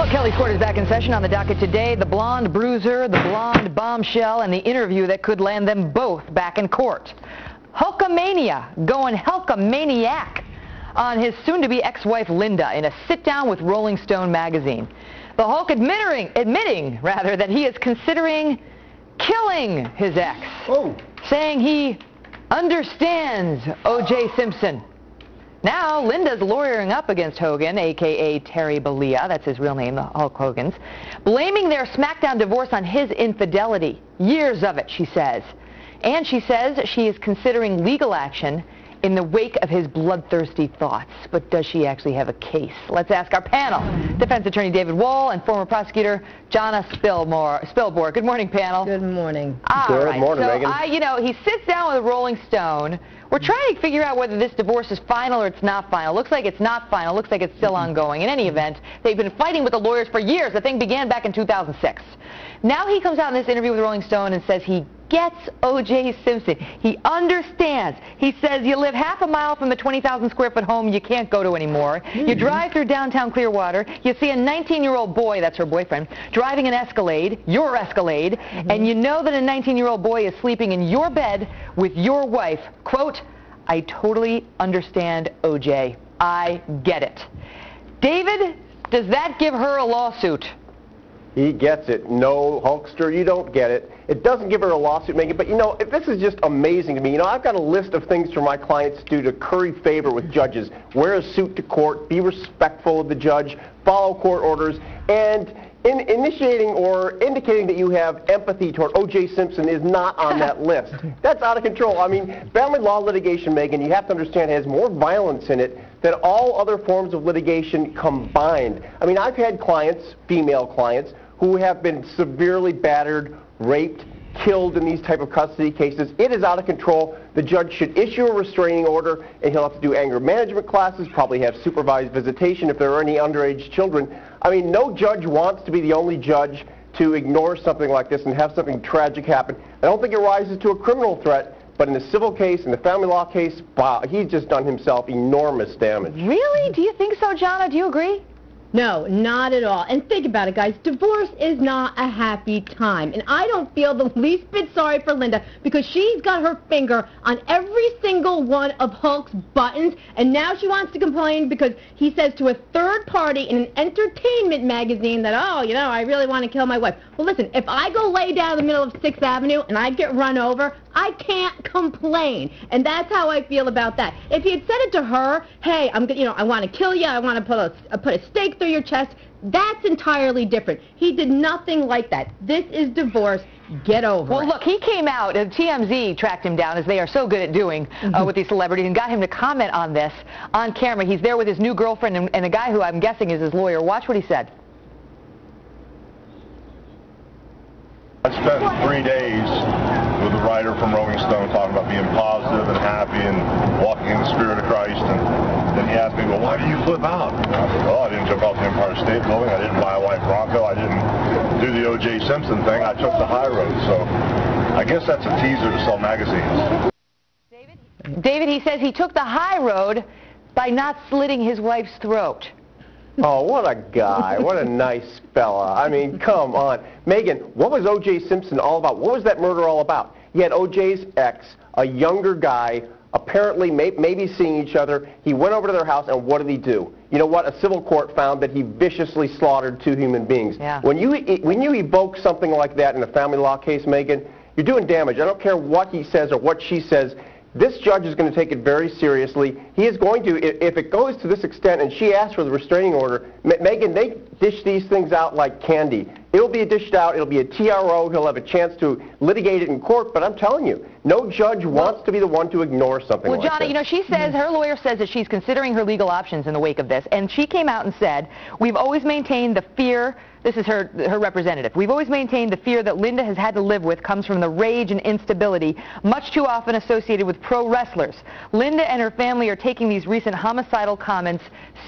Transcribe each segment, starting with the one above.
Well, Kelly's Court is back in session. On the docket today, the blonde bruiser, the blonde bombshell, and the interview that could land them both back in court. Hulkamania going Hulkamaniac on his soon-to-be ex-wife Linda in a sit-down with Rolling Stone magazine. The Hulk admitting that he is considering killing his ex, saying he understands O.J. Simpson. Now, Linda's lawyering up against Hogan, a.k.a. Terry Bollea, that's his real name, the Hulk Hogan's, blaming their SmackDown divorce on his infidelity. Years of it, she says. And she says she is considering legal action in the wake of his bloodthirsty thoughts. But does she actually have a case? Let's ask our panel. Defense attorney David Wohl and former prosecutor Jonna Spilborg. Good morning, panel. Good morning. Good morning, Megan. He sits down with Rolling Stone. We're trying to figure out whether this divorce is final or it's not final. Looks like it's not final. Looks like it's still ongoing. In any event, they've been fighting with the lawyers for years. The thing began back in 2006. Now he comes out in this interview with Rolling Stone and says he gets O.J. Simpson. He understands. He says you live half a mile from the 20,000 square foot home you can't go to anymore. You drive through downtown Clearwater. You see a 19-year-old boy, that's her boyfriend, driving an Escalade, your Escalade, and you know that a 19-year-old boy is sleeping in your bed with your wife. Quote, I totally understand, O.J. I get it. David, does that give her a lawsuit? He gets it. No, Hulkster, you don't get it. It doesn't give her a lawsuit, Megan, but this is just amazing to me. I've got a list of things for my clients to do to curry favor with judges. Wear a suit to court, be respectful of the judge, follow court orders, and initiating or indicating that you have empathy toward O.J. Simpson is not on that list. That's out of control. I mean, family law litigation, Megan, you have to understand, has more violence in it than all other forms of litigation combined. I mean, I've had clients, female clients, who have been severely battered, raped, killed in these type of custody cases. It is out of control. The judge should issue a restraining order, and he'll have to do anger management classes, probably have supervised visitation if there are any underage children. I mean, no judge wants to be the only judge to ignore something like this and have something tragic happen. I don't think it rises to a criminal threat, but in the civil case, in the family law case, wow, he's just done himself enormous damage. Really? Do you think so, Jonna? Do you agree? No, not at all. And think about it, guys. Divorce is not a happy time. And I don't feel the least bit sorry for Linda because she's got her finger on every single one of Hulk's buttons. And now she wants to complain because he says to a third party in an entertainment magazine that, I really want to kill my wife. Well, listen, if I go lay down in the middle of 6th Avenue and I get run over, I can't complain. And that's how I feel about that. If he had said it to her, hey, I want to kill you, I want to put a stake through your chest, that's entirely different. He did nothing like that. This is divorce. Get over it. Well, look, he came out, and TMZ tracked him down, as they are so good at doing with these celebrities, and got him to comment on this on camera. He's there with his new girlfriend and a guy who I'm guessing is his lawyer. Watch what he said. I spent 3 days with a writer from Rolling Stone talking about being positive and happy and walking in the Spirit of Christ. And then he asked me, well, why do you flip out? And I said, well, I didn't jump off the Empire State Building. I didn't buy a white Bronco. I didn't do the O.J. Simpson thing. I took the high road. So I guess that's a teaser to sell magazines. David, he says he took the high road by not slitting his wife's throat. Oh, what a guy. What a nice fella. I mean, come on. Megan, what was O.J. Simpson all about? What was that murder all about? You had O.J.'s ex, a younger guy, apparently maybe seeing each other. He went over to their house, and what did he do? You know what? A civil court found that he viciously slaughtered 2 human beings. Yeah. When you evoke something like that in a family law case, Megan, you're doing damage. I don't care what he says or what she says. This judge is going to take it very seriously. He is going to, if it goes to this extent, and she asks for the restraining order, Megan, they dish these things out like candy. It'll be dished out. It'll be a TRO. He'll have a chance to litigate it in court. But I'm telling you, no judge wants to be the one to ignore something like that. Well, Jonna, she says, her lawyer says that she's considering her legal options in the wake of this. And she came out and said, we've always maintained the fear. This is her representative. We've always maintained the fear that Linda has had to live with comes from the rage and instability, much too often associated with pro wrestlers. Linda and her family are taking these recent homicidal comments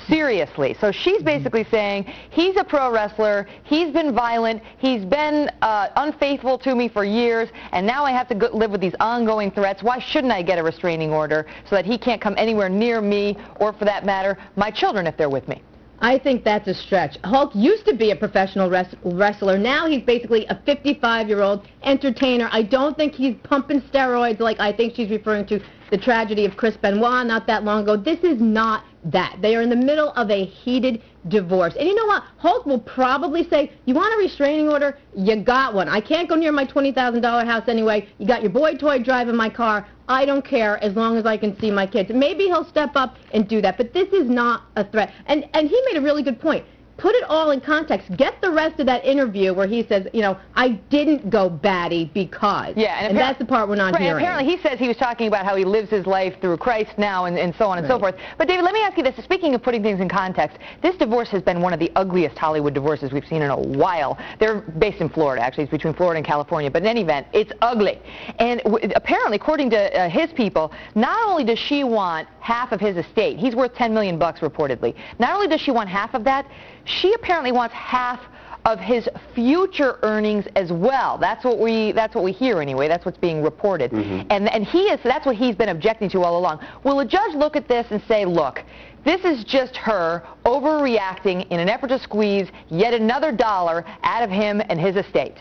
seriously. So she's basically saying, he's a pro wrestler, he's been violent, he's been unfaithful to me for years, and now I have to live with these ongoing threats. Why shouldn't I get a restraining order so that he can't come anywhere near me, or for that matter, my children if they're with me? I think that's a stretch. Hulk used to be a professional wrestler. Now he's basically a 55-year-old entertainer. I don't think he's pumping steroids like I think she's referring to the tragedy of Chris Benoit not that long ago. This is not that. They are in the middle of a heated divorce. And you know what? Hulk will probably say, you want a restraining order? You got one. I can't go near my $20,000 house anyway. You got your boy toy driving my car. I don't care as long as I can see my kids. Maybe he'll step up and do that, but this is not a threat. And he made a really good point. Put it all in context. Get the rest of that interview where he says, you know, I didn't go batty because. Yeah, and that's the part we're not hearing. Apparently he says he was talking about how he lives his life through Christ now and so on and so forth. But David, let me ask you this. Speaking of putting things in context, this divorce has been one of the ugliest Hollywood divorces we've seen in a while. They're based in Florida, actually. It's between Florida and California. But in any event, it's ugly. And apparently, according to his people, not only does she want half of his estate, he's worth $10 million reportedly. Not only does she want half of that, she apparently wants half of his future earnings as well. That's what we hear anyway. That's what's being reported. And that's what he's been objecting to all along. Will a judge look at this and say, look, this is just her overreacting in an effort to squeeze yet another dollar out of him and his estate?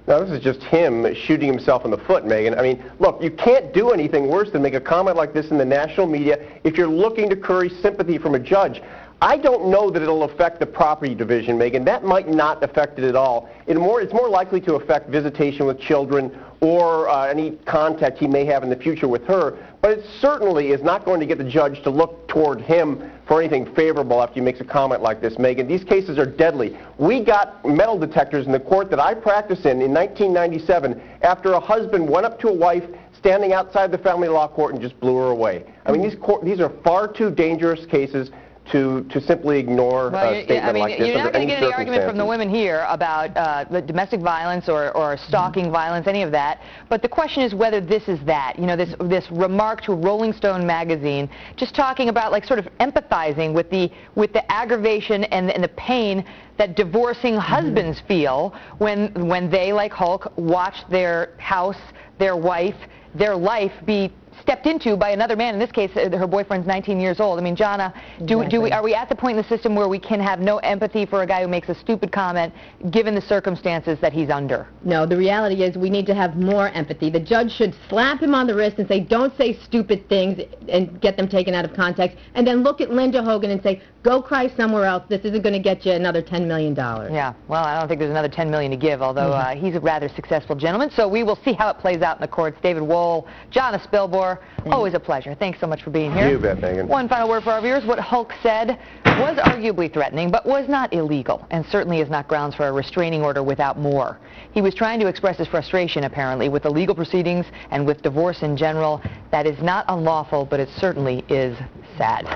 No, this is just him shooting himself in the foot, Megan. I mean, look, you can't do anything worse than make a comment like this in the national media if you're looking to curry sympathy from a judge. I don't know that it'll affect the property division, Megan. That might not affect it at all. It's more likely to affect visitation with children or any contact he may have in the future with her. But it certainly is not going to get the judge to look toward him for anything favorable after he makes a comment like this, Megan. These cases are deadly. We got metal detectors in the court that I practiced in 1997 after a husband went up to a wife standing outside the family law court and just blew her away. I mean, these are far too dangerous cases to simply ignore a statement like this. You're not going to get any argument from the women here about the domestic violence or stalking violence, any of that. But the question is whether this is that. You know, this remark to Rolling Stone magazine, just talking about, like, sort of empathizing with the aggravation and the pain that divorcing husbands feel when they, like Hulk, watch their house, their wife, their life be stepped into by another man. In this case, her boyfriend's 19 years old. I mean, Jana, are we at the point in the system where we can have no empathy for a guy who makes a stupid comment given the circumstances that he's under? No, the reality is we need to have more empathy. The judge should slap him on the wrist and say, don't say stupid things and get them taken out of context, and then look at Linda Hogan and say, go cry somewhere else. This isn't going to get you another $10 million. Yeah, well, I don't think there's another $10 million to give, although he's a rather successful gentleman. So we will see how it plays out in the courts. David Wohl, Jana Spilbor, always a pleasure. Thanks so much for being here. You bet, Megan. One final word for our viewers. What Hulk said was arguably threatening, but was not illegal, and certainly is not grounds for a restraining order without more. He was trying to express his frustration, apparently, with the legal proceedings and with divorce in general. That is not unlawful, but it certainly is sad.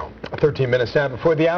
13 minutes now before the hour.